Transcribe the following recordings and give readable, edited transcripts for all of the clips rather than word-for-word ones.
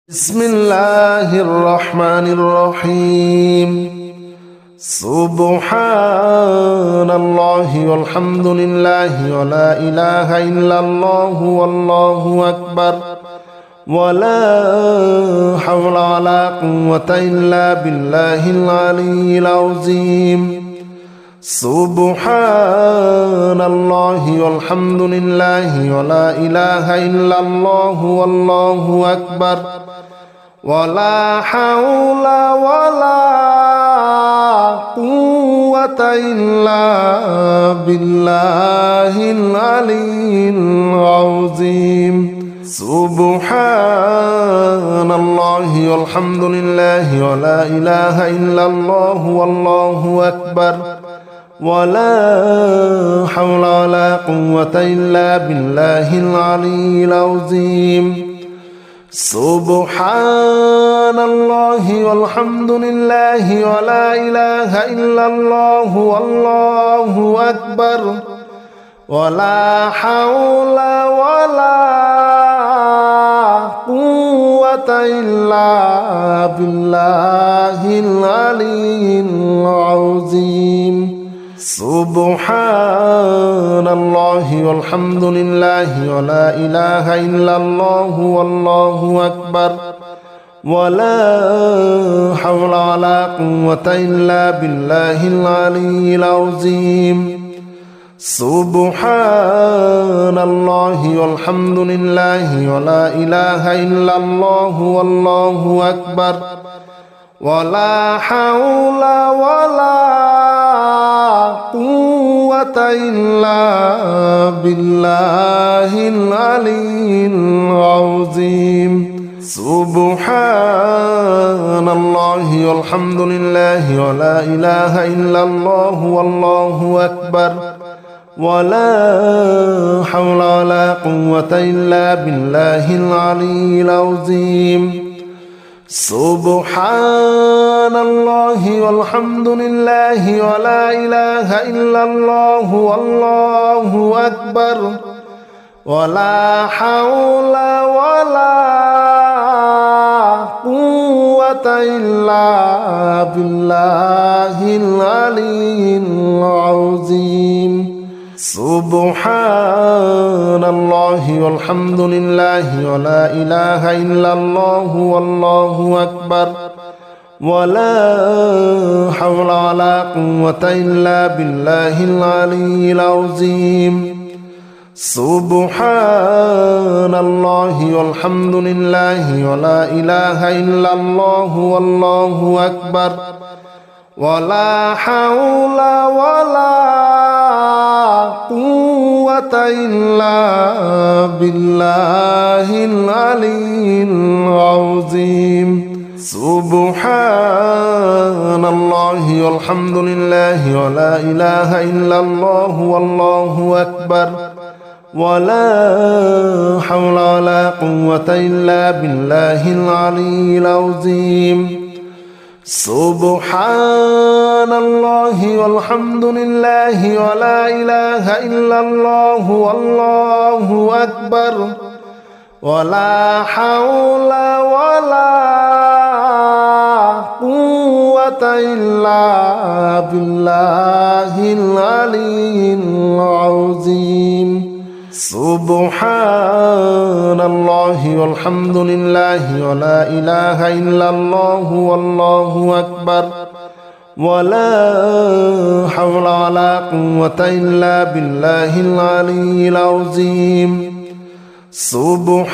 بسم الله الرحمن الرحيم سبحان الله والحمد لله ولا إله إلا الله والله أكبر ولا حول ولا قوة إلا بالله العلي العظيم سبحان الله والحمد لله ولا إله إلا الله والله أكبر ولا حول ولا قوة إلا بالله العلي العظيم سبحان الله والحمد لله ولا إله إلا الله والله أكبر ولا حول ولا قوة إلا بالله العلي العظيم سبحان الله والحمد لله ولا إله إلا الله والله أكبر ولا حول ولا قوة إلا بالله العلي العظيم سبحان الله والحمد لله ولا إله إلا الله والله أكبر ولا حول ولا قوة إلا بالله العلي العظيم سبحان الله والحمد لله ولا إله إلا الله والله أكبر ولا حول ولا قوة إلا بالله العلي العظيم سبحان الله والحمد لله ولا إله إلا الله والله أكبر ولا حول ولا قوة إلا بالله العلي العظيم سبحان الله والحمد لله ولا إله إلا الله والله أكبر ولا حول ولا قوة إلا بالله العلي العظيم سبحان الله والحمد لله ولا إله إلا الله والله أكبر ولا حول ولا قوة إلا بالله العلي العظيم سبحان الله والحمد لله ولا إله إلا الله والله أكبر ولا حول ولا قوة إلا بالله العلي العظيم سبحان الله والحمد لله ولا إله إلا الله والله أكبر ولا حول ولا قوة إلا بالله العلي العظيم سبحان الله والحمد لله ولا إله إلا الله والله أكبر ولا حول ولا قوة إلا بالله العلي العظيم سبحان الله والحمد لله ولا إله إلا الله والله أكبر ولا حول ولا قوة إلا بالله العلي العظيم سبحان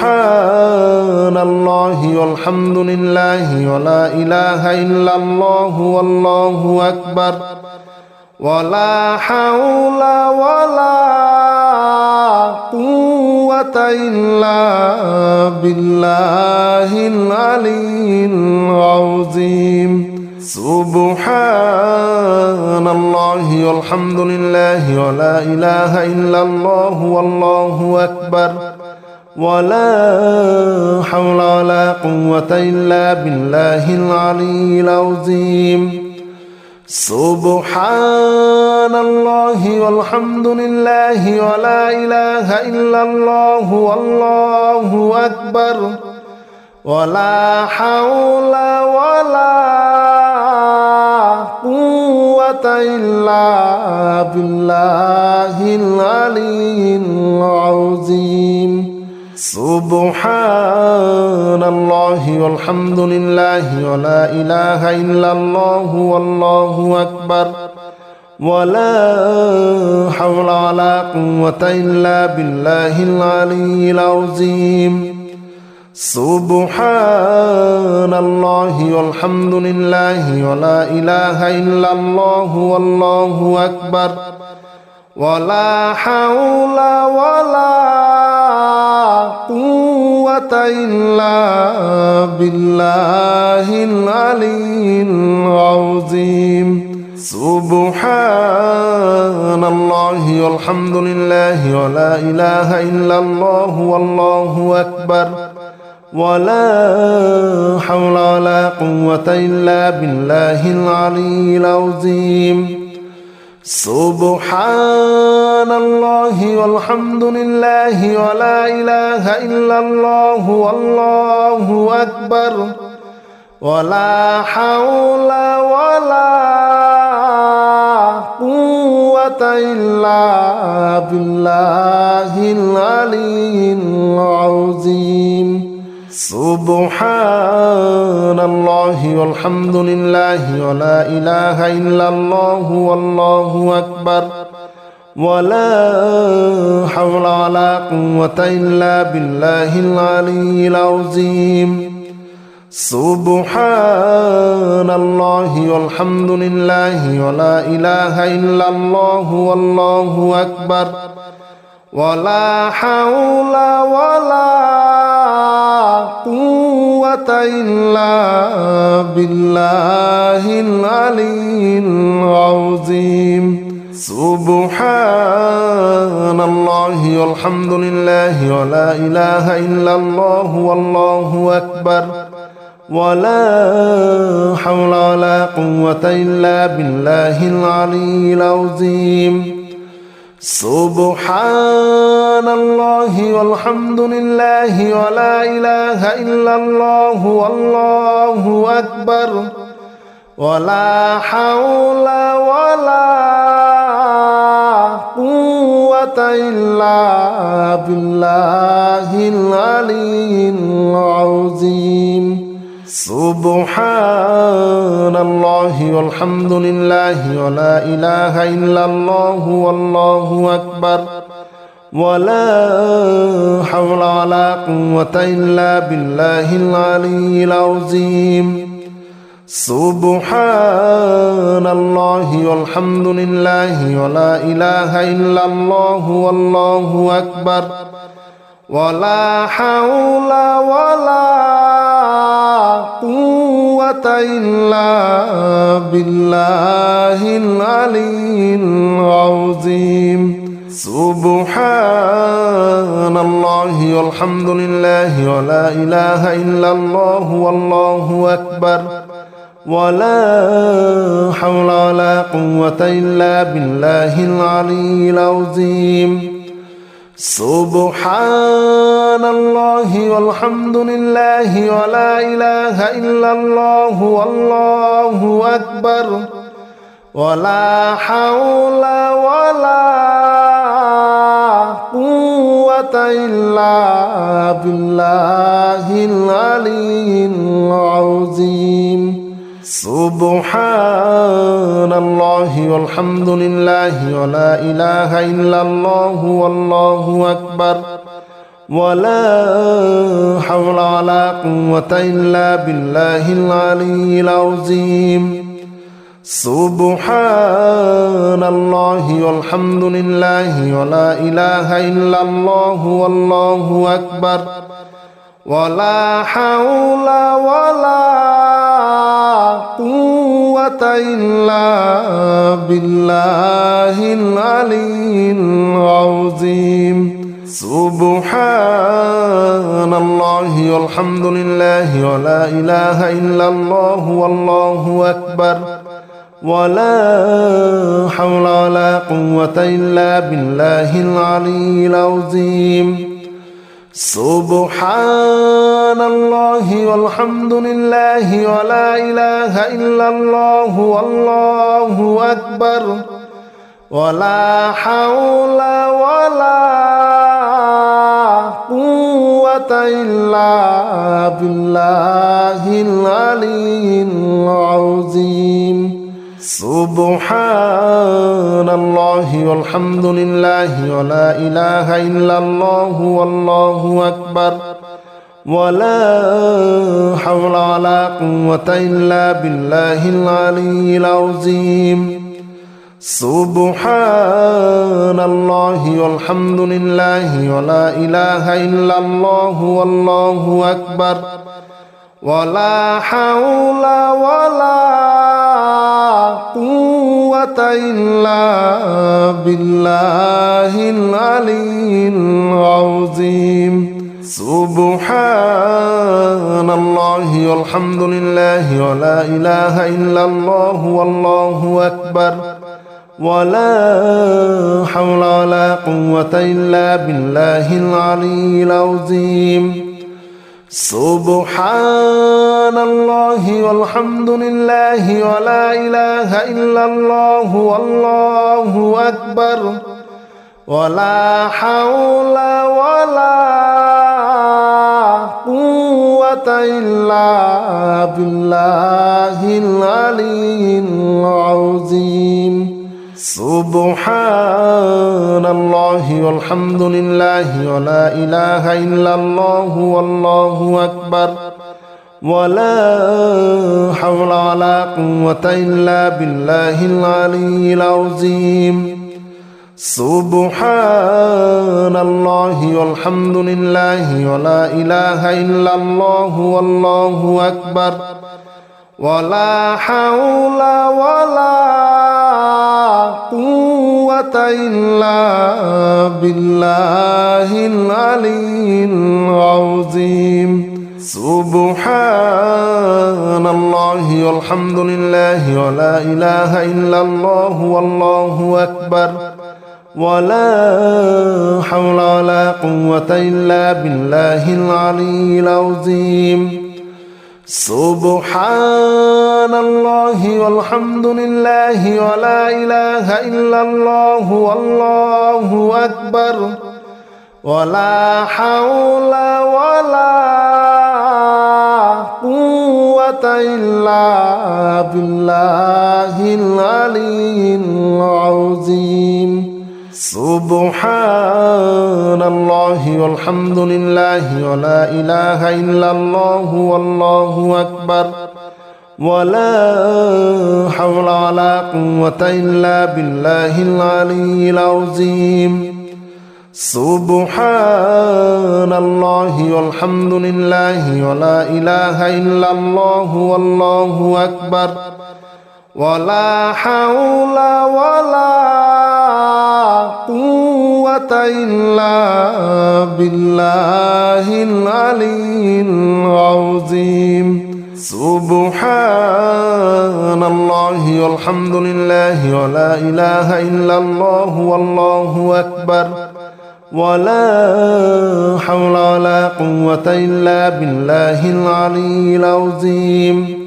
الله والحمد لله ولا إله إلا الله والله أكبر ولا حول ولا قوة إلا بالله العلي العظيم سبحان الله والحمد لله ولا إله إلا الله والله أكبر ولا حول ولا قوة إلا بالله العلي العظيم سبحان الله والحمد لله ولا إله إلا الله والله أكبر ولا حول ولا قوة إلا بالله العلي العظيم سبحان الله والحمد لله ولا إله إلا الله والله أكبر ولا حول ولا قوة إلا بالله العلي العظيم سبحان الله والحمد لله ولا إله إلا الله والله أكبر ولا حول ولا قوة إلا بالله العلي العظيم سبحان الله والحمد لله ولا إله إلا الله والله أكبر ولا حول ولا قوة إلا بالله العلي العظيم سبحان الله والحمد لله ولا إله إلا الله والله أكبر ولا حول ولا قوة إلا بالله العلي العظيم سبحان الله والحمد لله ولا إله إلا الله والله أكبر ولا حول ولا قوة إلا بالله العلي العظيم سبحان الله والحمد لله ولا إله إلا الله والله أكبر ولا حول ولا قوة إلا بالله العلي العظيم سبحان الله والحمد لله ولا إله إلا الله والله أكبر ولا حول ولا قوة إلا بالله العلي العظيم سبحان الله والحمد لله ولا إله إلا الله والله أكبر ولا حول ولا قوة إلا بالله العلي العظيم سبحان الله والحمد لله ولا إله إلا الله والله أكبر ولا حول ولا قوة إلا بالله العلي العظيم سبحان الله والحمد لله ولا إله إلا الله والله أكبر ولا حول ولا قوة إلا بالله العلي العظيم سبحان الله والحمد لله ولا إله إلا الله والله أكبر ولا حول ولا قوة إلا بالله العلي العظيم سبحان الله والحمد لله ولا إله إلا الله والله أكبر ولا حول ولا قوة إلا بالله العلي العظيم سبحان الله والحمد لله ولا إله إلا الله والله أكبر ولا حول ولا قوة إلا بالله العلي العظيم سبحان الله والحمد لله ولا إله إلا الله والله أكبر ولا حول ولا قوة إلا بالله العلي العظيم سبحان الله والحمد لله ولا إله إلا الله والله أكبر ولا حول ولا قوة إلا بالله العلي العظيم سبحان الله والحمد لله ولا إله إلا الله والله أكبر ولا حول ولا قوة إلا بالله العلي العظيم سبحان الله والحمد لله ولا إله إلا الله والله أكبر ولا حول ولا قوة إلا بالله العلي العظيم سبحان الله والحمد لله ولا إله إلا الله والله أكبر ولا حول ولا قوة إلا بالله العلي العظيم سبحان الله والحمد لله ولا إله إلا الله والله أكبر ولا حول ولا قوة إلا بالله العلي العظيم سبحان الله والحمد لله ولا إله إلا الله والله أكبر ولا حول ولا قوة إلا بالله العلي العظيم سبحان الله والحمد لله ولا إله إلا الله والله أكبر ولا حول ولا قوة إلا بالله العلي العظيم سبحان الله والحمد لله ولا إله إلا الله والله أكبر ولا حول ولا قوة إلا بالله العلي العظيم سبحان الله والحمد لله ولا إله إلا الله والله أكبر ولا حول ولا قوة إلا بالله العلي العظيم سبحان الله والحمد لله ولا إله إلا الله والله أكبر ولا حول ولا قوة إلا بالله العلي العظيم سبحان الله والحمد لله ولا إله إلا الله والله أكبر ولا حول ولا قوة إلا بالله العلي العظيم سبحان الله والحمد لله ولا إله إلا الله والله أكبر ولا حول ولا قوة إلا بالله العلي العظيم سبحان الله والحمد لله ولا إله إلا الله والله أكبر ولا حول ولا قوة إلا بالله العلي العظيم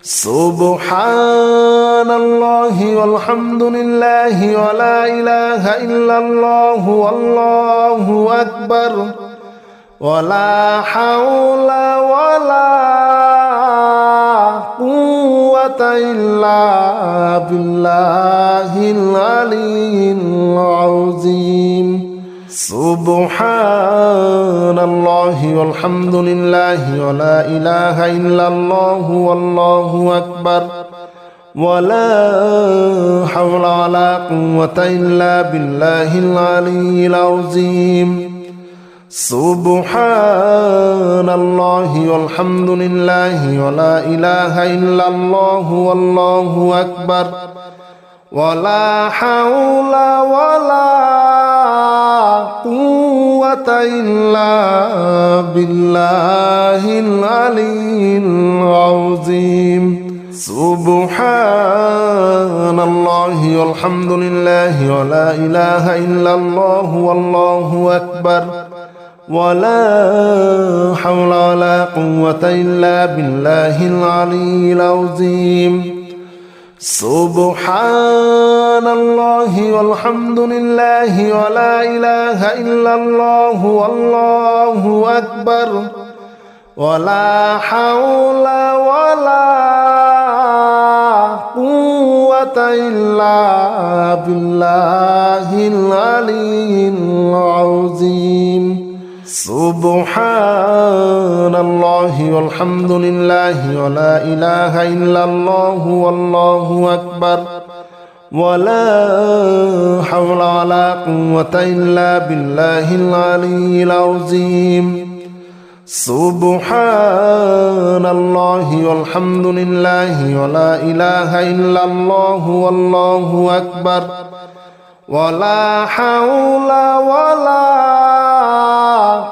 سبحان الله والحمد لله ولا إله إلا الله والله أكبر ولا حول ولا قوة إلا بالله العلي العظيم سبحان الله والحمد لله ولا إله إلا الله والله أكبر ولا حول ولا قوة إلا بالله العلي العظيم سبحان الله والحمد لله ولا إله إلا الله والله أكبر ولا حول ولا قوة إلا بالله العلي العظيم سبحان الله والحمد لله ولا إله إلا الله والله أكبر ولا حول ولا قوة إلا بالله العلي العظيم سبحان الله والحمد لله ولا إله إلا الله والله أكبر ولا حول ولا قوة إلا بالله العلي العظيم سبحان الله والحمد لله ولا إله إلا الله والله أكبر ولا حول ولا قوة إلا بالله العلي العظيم سبحان الله والحمد لله ولا إله إلا الله والله أكبر ولا حول ولا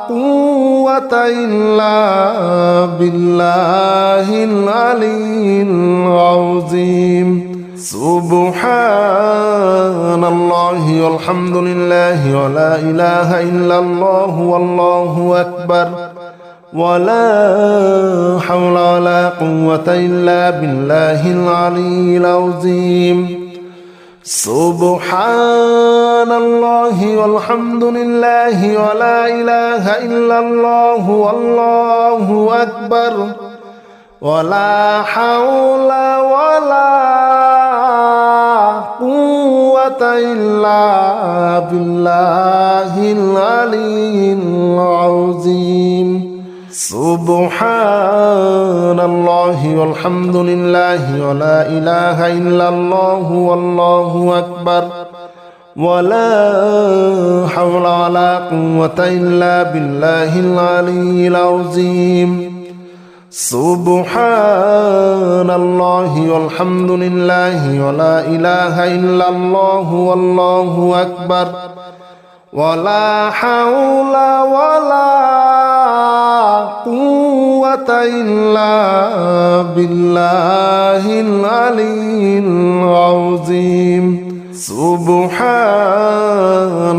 قوة إلا بالله العلي العظيم سبحان الله والحمد لله ولا إله إلا الله والله أكبر ولا حول ولا قوة إلا بالله العلي العظيم سبحان الله والحمد لله ولا إله إلا الله والله أكبر ولا حول ولا قوة إلا بالله العلي العظيم سبحان الله والحمد لله ولا إله إلا الله والله أكبر ولا حول ولا قوة إلا بالله العلي العظيم سبحان الله والحمد لله ولا إله إلا الله والله أكبر ولا حول ولا قوة إلا بالله العلي العظيم سبحان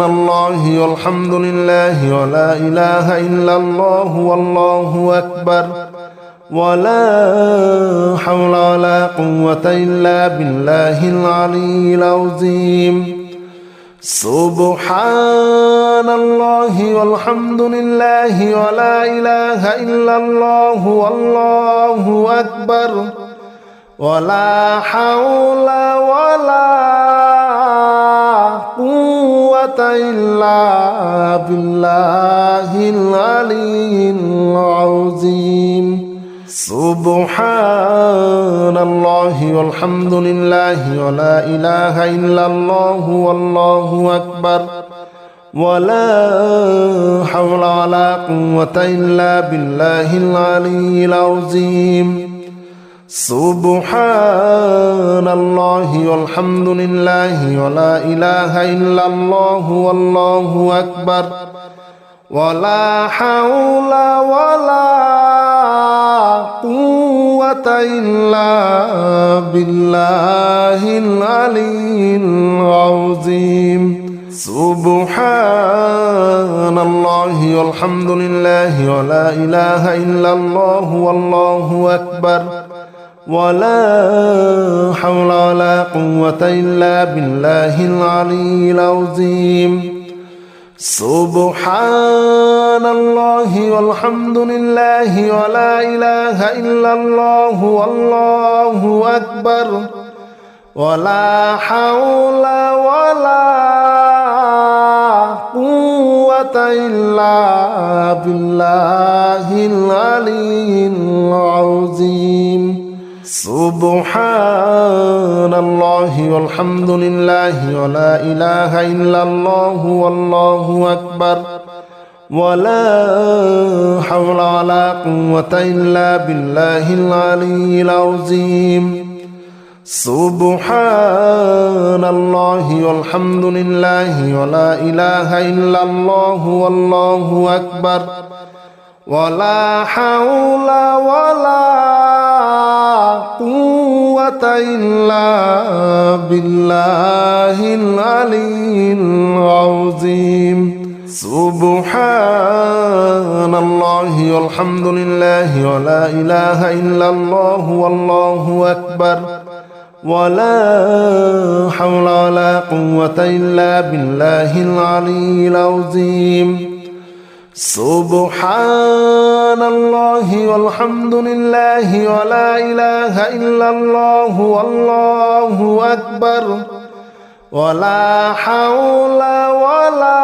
الله والحمد لله ولا إله إلا الله والله أكبر ولا حول ولا قوة إلا بالله العلي العظيم سبحان الله والحمد لله ولا إله إلا الله والله أكبر ولا حول ولا قوة إلا بالله العلي العظيم سبحان الله والحمد لله ولا إله إلا الله والله أكبر ولا حول ولا قوة إلا بالله العلي العظيم سبحان الله والحمد لله ولا إله إلا الله والله أكبر ولا حول ولا قوة إلا بالله العلي العظيم سبحان الله والحمد لله ولا إله إلا الله والله أكبر ولا حول ولا قوة إلا بالله العلي العظيم سبحان الله والحمد لله ولا إله إلا الله والله أكبر ولا حول ولا قوة إلا بالله العلي العظيم سبحان الله والحمد لله ولا إله إلا الله والله أكبر ولا حول ولا قوة إلا بالله العلي العظيم سبحان الله والحمد لله ولا إله إلا الله والله أكبر ولا حول ولا قوة إلا بالله العلي العظيم سبحان الله والحمد لله ولا إله إلا الله والله أكبر ولا حول ولا قوة إلا بالله العلي العظيم سبحان الله والحمد لله ولا إله إلا الله والله أكبر ولا حول ولا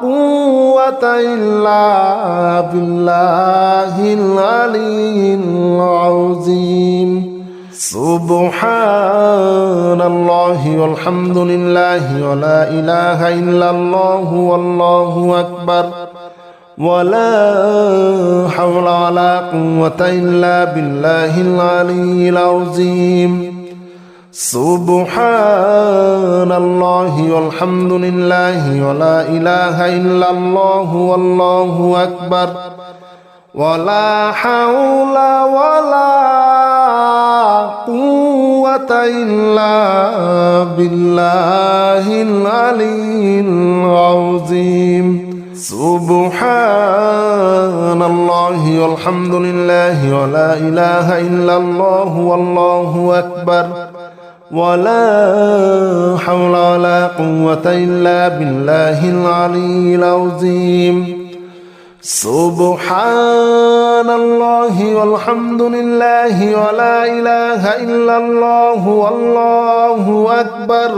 قوة إلا بالله العلي العظيم سبحان الله والحمد لله ولا إله إلا الله والله أكبر ولا حول ولا قوة إلا بالله العلي العظيم سبحان الله والحمد لله ولا إله إلا الله والله أكبر ولا حول ولا قوة إلا بالله العلي العظيم سبحان الله والحمد لله ولا إله إلا الله والله أكبر ولا حول ولا قوة إلا بالله العلي العظيم سبحان الله والحمد لله ولا إله إلا الله والله أكبر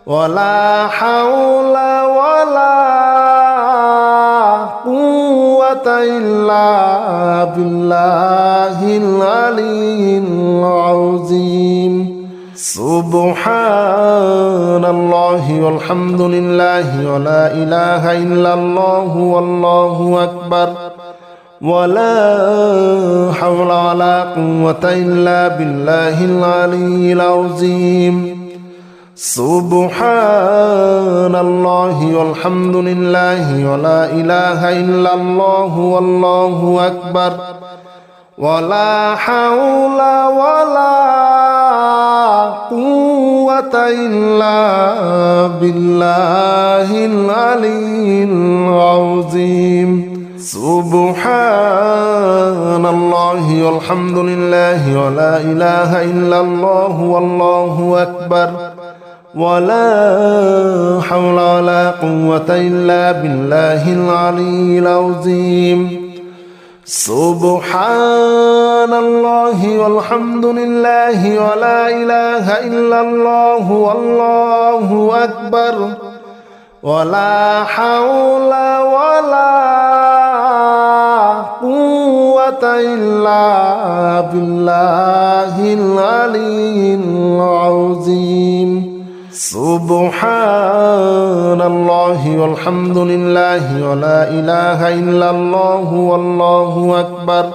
ولا حول ولا قوة إلا بالله العلي العظيم سبحان الله والحمد لله ولا إله إلا الله والله أكبر ولا حول ولا قوة إلا بالله العلي العظيم سبحان الله والحمد لله ولا إله إلا الله والله أكبر ولا حول ولا قوة إلا بالله العلي العظيم سبحان الله والحمد لله ولا إله إلا الله والله أكبر ولا حول ولا قوة إلا بالله العلي العظيم سبحان الله والحمد لله ولا إله إلا الله والله أكبر ولا حول ولا قوة إلا بالله العلي العظيم سبحان الله والحمد لله ولا إله إلا الله والله أكبر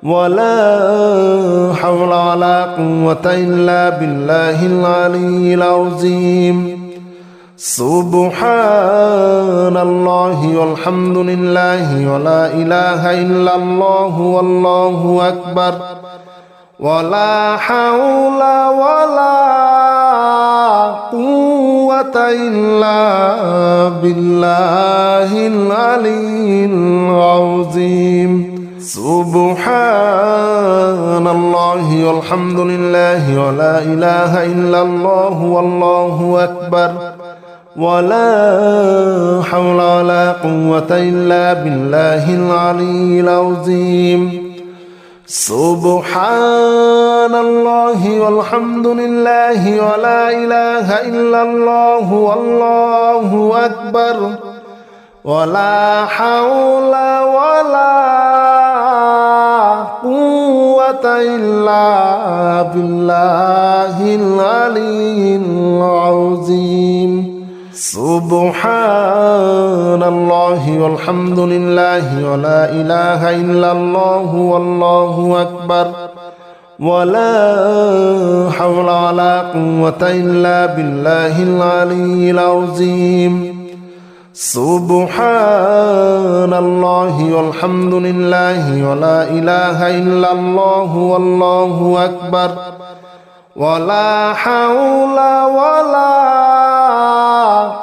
ولا حول ولا قوة إلا بالله العلي العظيم سبحان الله والحمد لله ولا إله إلا الله والله أكبر ولا حول ولا قوة إلا بالله العلي العظيم سبحان الله والحمد لله ولا إله إلا الله والله أكبر ولا حول ولا قوة إلا بالله العلي العظيم سبحان الله والحمد لله ولا إله إلا الله والله أكبر ولا حول ولا قوة إلا بالله العلي العظيم سبحان الله والحمد لله ولا إله إلا الله والله أكبر ولا حول ولا قوة إلا بالله العلي العظيم سبحان الله والحمد لله ولا إله إلا الله والله أكبر ولا حول ولا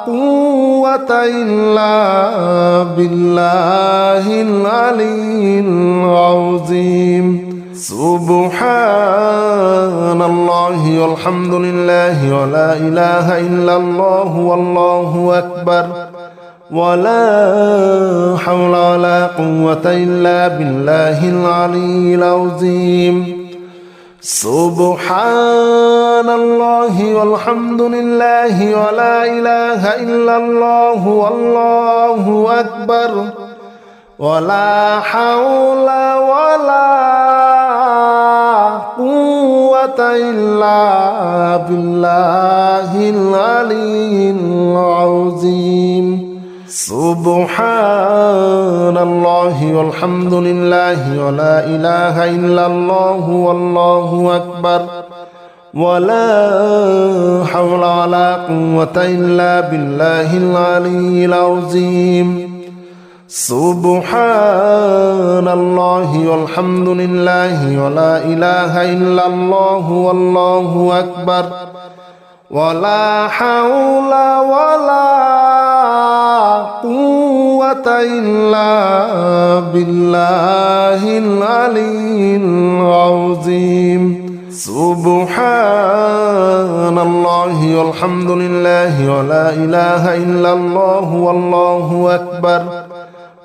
قوة قوة إلا بالله العلي العظيم سبحان الله والحمد لله ولا إله إلا الله والله أكبر ولا حول ولا قوة إلا بالله العلي العظيم سبحان الله والحمد لله ولا إله إلا الله والله أكبر ولا حول ولا قوة إلا بالله العلي العظيم سبحان الله والحمد لله ولا إله إلا الله والله أكبر ولا حول ولا قوة إلا بالله العلي العظيم سبحان الله والحمد لله ولا إله إلا الله والله أكبر ولا حول ولا قوة إلا بالله العلي العظيم سبحان الله والحمد لله ولا إله إلا الله والله أكبر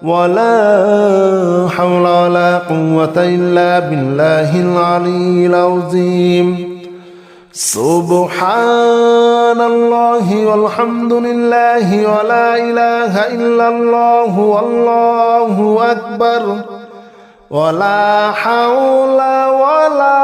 ولا حول ولا قوة إلا بالله العلي العظيم سبحان الله والحمد لله ولا إله إلا الله والله أكبر ولا حول ولا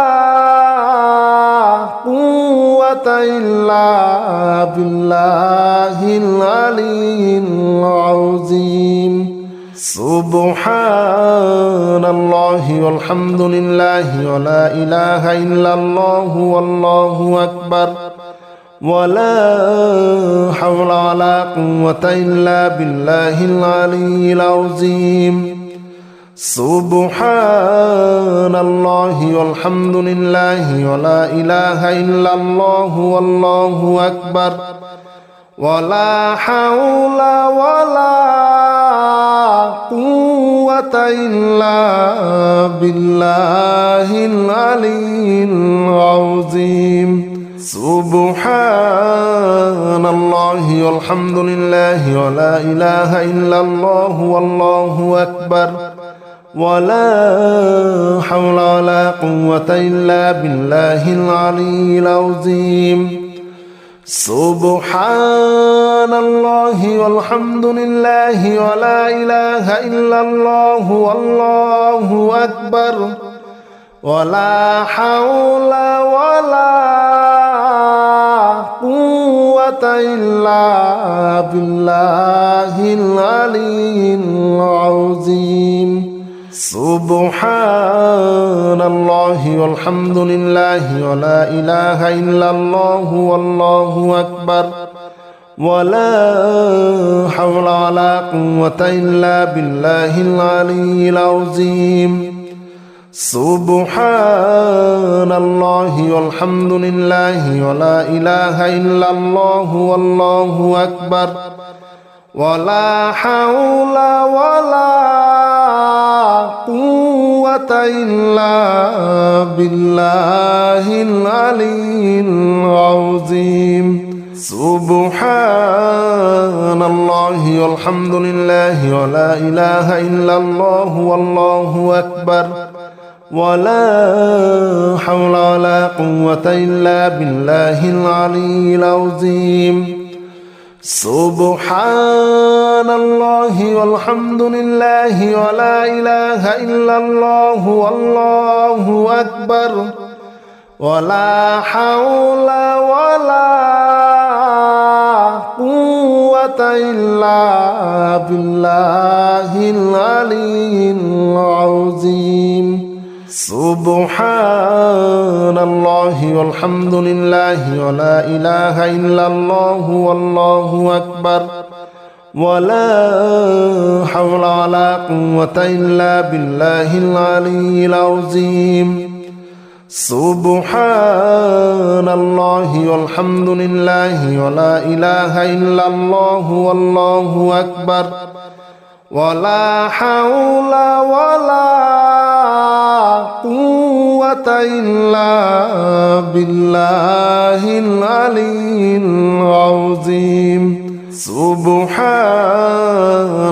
قوة إلا بالله العلي العظيم سبحان الله والحمد لله ولا إله إلا الله والله أكبر ولا حول ولا قوة إلا بالله العلي العظيم سبحان الله والحمد لله ولا إله إلا الله والله أكبر ولا حول ولا قوة إلا بالله العلي العظيم سبحان الله والحمد لله ولا إله إلا الله والله أكبر ولا حول ولا قوة إلا بالله العلي العظيم سبحان الله والحمد لله ولا إله إلا الله والله أكبر ولا حول ولا قوة إلا بالله العلي العظيم سبحان الله والحمد لله ولا إله إلا الله والله أكبر ولا حول ولا قوة إلا بالله العلي العظيم سبحان الله والحمد لله ولا إله إلا الله والله أكبر ولا حول ولا قوة إلا بالله العلي العظيم سبحان الله والحمد لله ولا إله إلا الله والله أكبر ولا حول ولا قوة إلا بالله العلي العظيم سبحان الله والحمد لله ولا إله إلا الله والله أكبر ولا حول ولا قوة إلا بالله العلي العظيم سبحان الله والحمد لله ولا إله إلا الله والله أكبر ولا حول ولا قوة إلا بالله العلي العظيم سبحان الله والحمد لله ولا إله إلا الله والله أكبر ولا حول ولا قوة إلا بالله العلي العظيم سبحان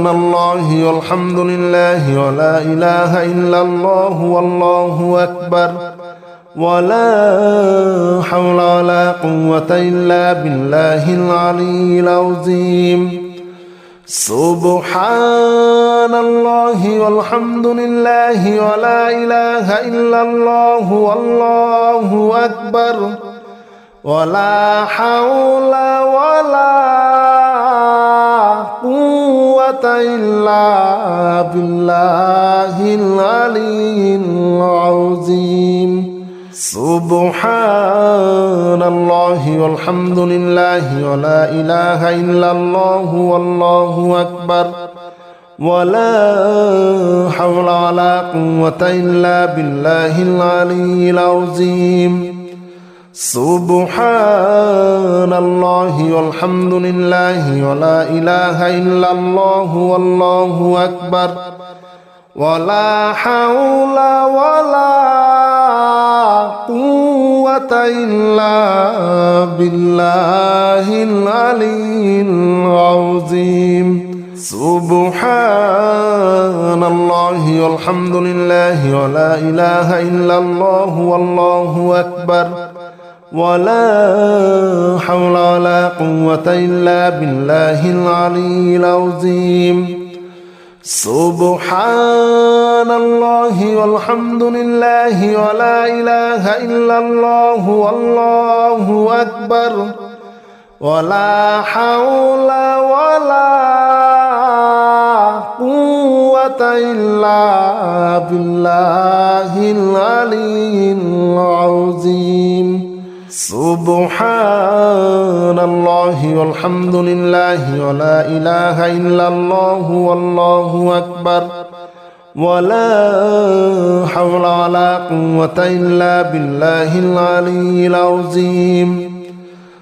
الله والحمد لله ولا إله إلا الله والله أكبر ولا حول ولا قوة إلا بالله العلي العظيم سبحان الله والحمد لله ولا إله إلا الله والله أكبر ولا حول ولا قوة إلا بالله العلي العظيم سبحان الله والحمد لله ولا إله إلا الله والله أكبر ولا حول ولا قوة إلا بالله العلي العظيم سبحان الله والحمد لله ولا إله إلا الله والله أكبر ولا حول ولا قوة إلا بالله العلي العظيم سبحان الله والحمد لله ولا إله إلا الله والله أكبر ولا حول ولا قوة إلا بالله العلي العظيم سبحان الله والحمد لله ولا إله إلا الله والله أكبر ولا حول ولا قوة إلا بالله العلي العظيم سبحان الله والحمد لله ولا إله إلا الله والله أكبر ولا حول ولا قوة إلا بالله العلي العظيم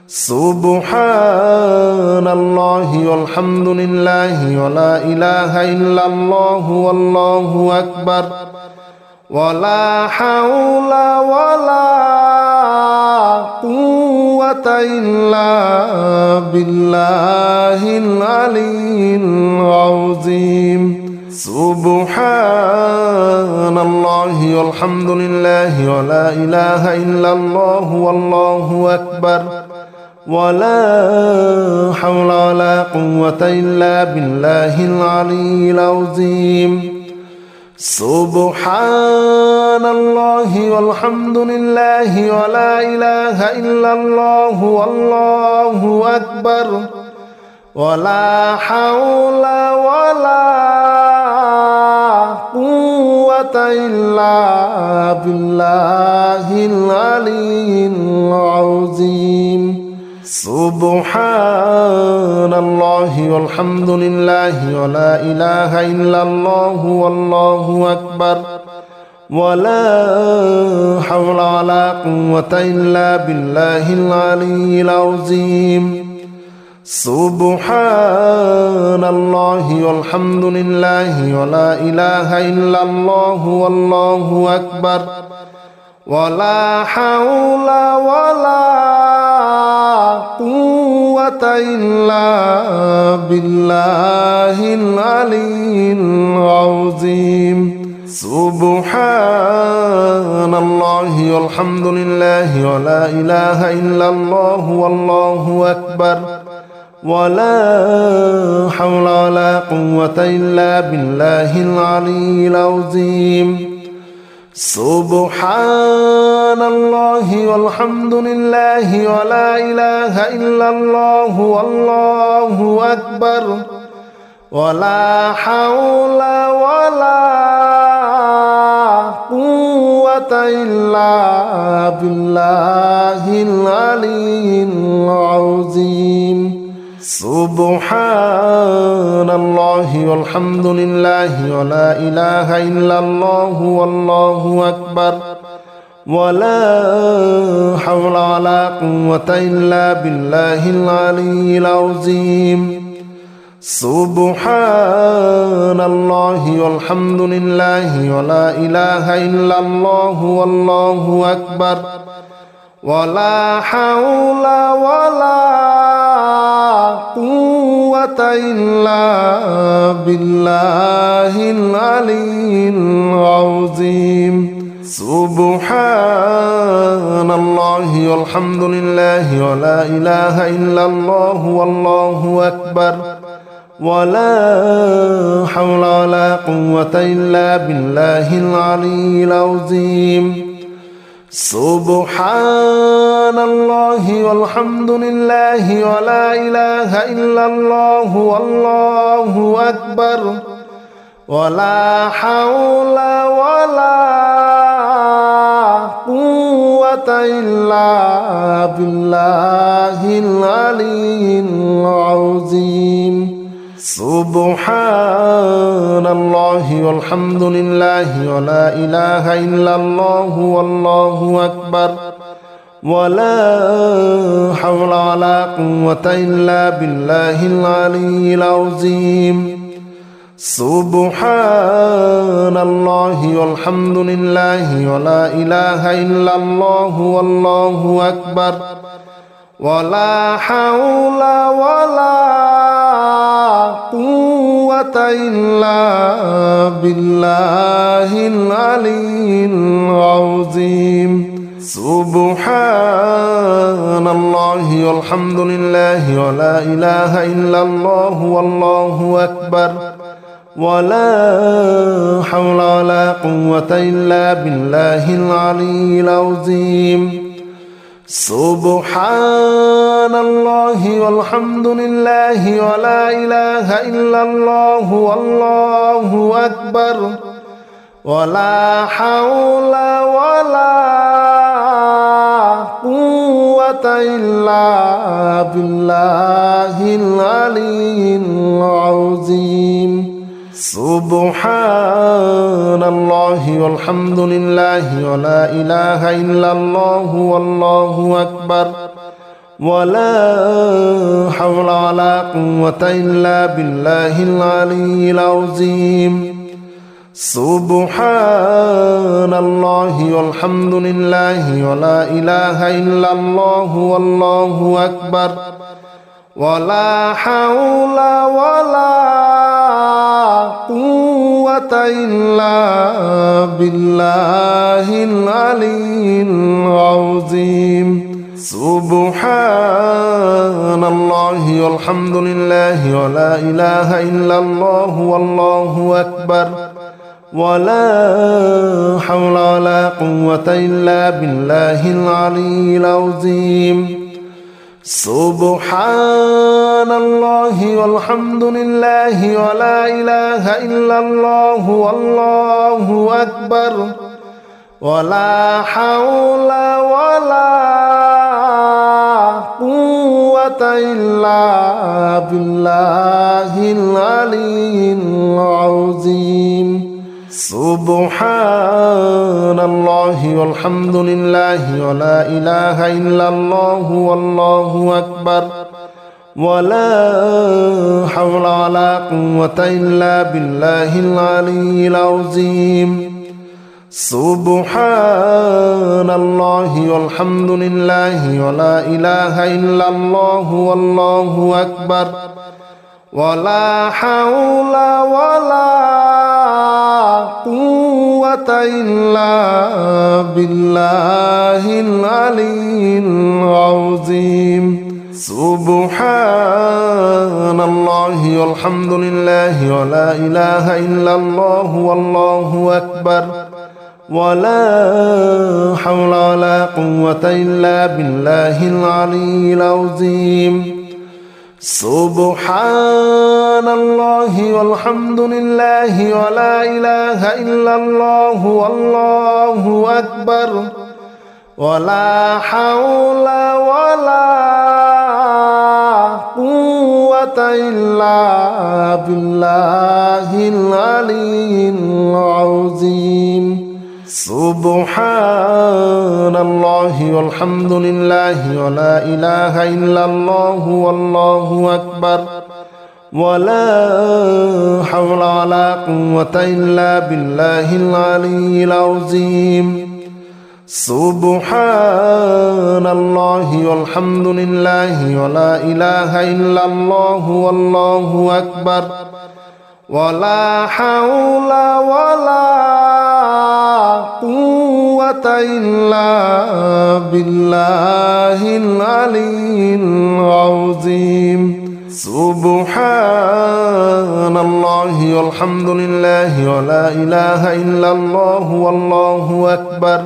سبحان الله والحمد لله ولا إله إلا الله والله أكبر ولا حول ولا قوة إلا بالله العلي العظيم سبحان الله والحمد لله ولا إله إلا الله والله أكبر ولا حول ولا قوة إلا بالله العلي العظيم سبحان الله والحمد لله ولا إله إلا الله والله أكبر ولا حول ولا قوة إلا بالله العلي العظيم سبحان الله والحمد لله ولا إله إلا الله والله أكبر ولا حول ولا قوة إلا بالله العلي العظيم سبحان الله والحمد لله ولا إله إلا الله والله أكبر ولا حول ولا قوة إلا بالله العلي العظيم سبحان الله والحمد لله ولا إله إلا الله والله أكبر ولا حول ولا قوة إلا بالله العلي العظيم سبحان الله والحمد لله ولا إله إلا الله والله أكبر ولا حول ولا قوة إلا بالله العلي العظيم سبحان الله والحمد لله ولا إله إلا الله والله أكبر ولا حول ولا قوة إلا بالله العلي العظيم سبحان الله والحمد لله ولا إله إلا الله والله أكبر ولا حول ولا قوة إلا بالله العلي العظيم سبحان الله والحمد لله ولا إله إلا الله والله أكبر ولا حول ولا قوة إلا بالله العلي العظيم سبحان الله والحمد لله ولا إله إلا الله والله أكبر ولا حول ولا قوة إلا بالله العلي العظيم سبحان الله والحمد لله ولا إله إلا الله والله أكبر ولا حول ولا قوة إلا بالله العلي العظيم سبحان الله والحمد لله ولا إله إلا الله والله أكبر ولا حول ولا قوة إلا بالله العلي العظيم سبحان الله والحمد لله ولا إله إلا الله والله أكبر ولا حول ولا قوة إلا بالله العلي العظيم سبحان الله والحمد لله ولا إله إلا الله والله أكبر ولا حول ولا قوة إلا بالله العلي العظيم سبحان الله والحمد لله ولا إله إلا الله والله أكبر ولا حول ولا قوة إلا بالله العلي العظيم سبحان الله والحمد لله ولا إله إلا الله والله أكبر ولا حول ولا قوة إلا بالله العلي العظيم سبحان الله والحمد لله ولا إله إلا الله والله أكبر ولا حول ولا قوة إلا بالله العلي العظيم سبحان الله والحمد لله ولا إله إلا الله والله أكبر ولا حول ولا قوة إلا بالله العلي العظيم سبحان الله والحمد لله ولا إله إلا الله والله أكبر ولا حول ولا قوة إلا بالله العلي العظيم سبحان الله والحمد لله ولا إله إلا الله والله أكبر ولا حول ولا قوة إلا بالله العلي العظيم سبحان الله والحمد لله ولا إله إلا الله والله أكبر ولا حول ولا قوة إلا بالله العلي العظيم سبحان الله والحمد لله ولا إله إلا الله والله أكبر ولا حول ولا قوة إلا بالله العلي العظيم سبحان الله والحمد لله ولا إله إلا الله والله أكبر ولا حول ولا قوة إلا بالله العلي العظيم سبحان الله والحمد لله ولا إله إلا الله والله أكبر ولا حول ولا قوة إلا بالله العلي العظيم سبحان الله والحمد لله ولا إله إلا الله والله أكبر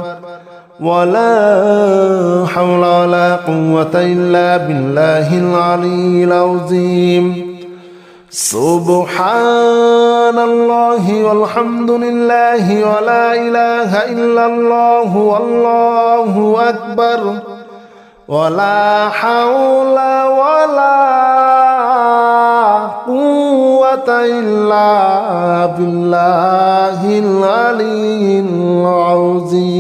ولا حول ولا قوة إلا بالله العلي العظيم سبحان الله والحمد لله ولا إله إلا الله والله أكبر ولا حول ولا قوة إلا بالله العلي العظيم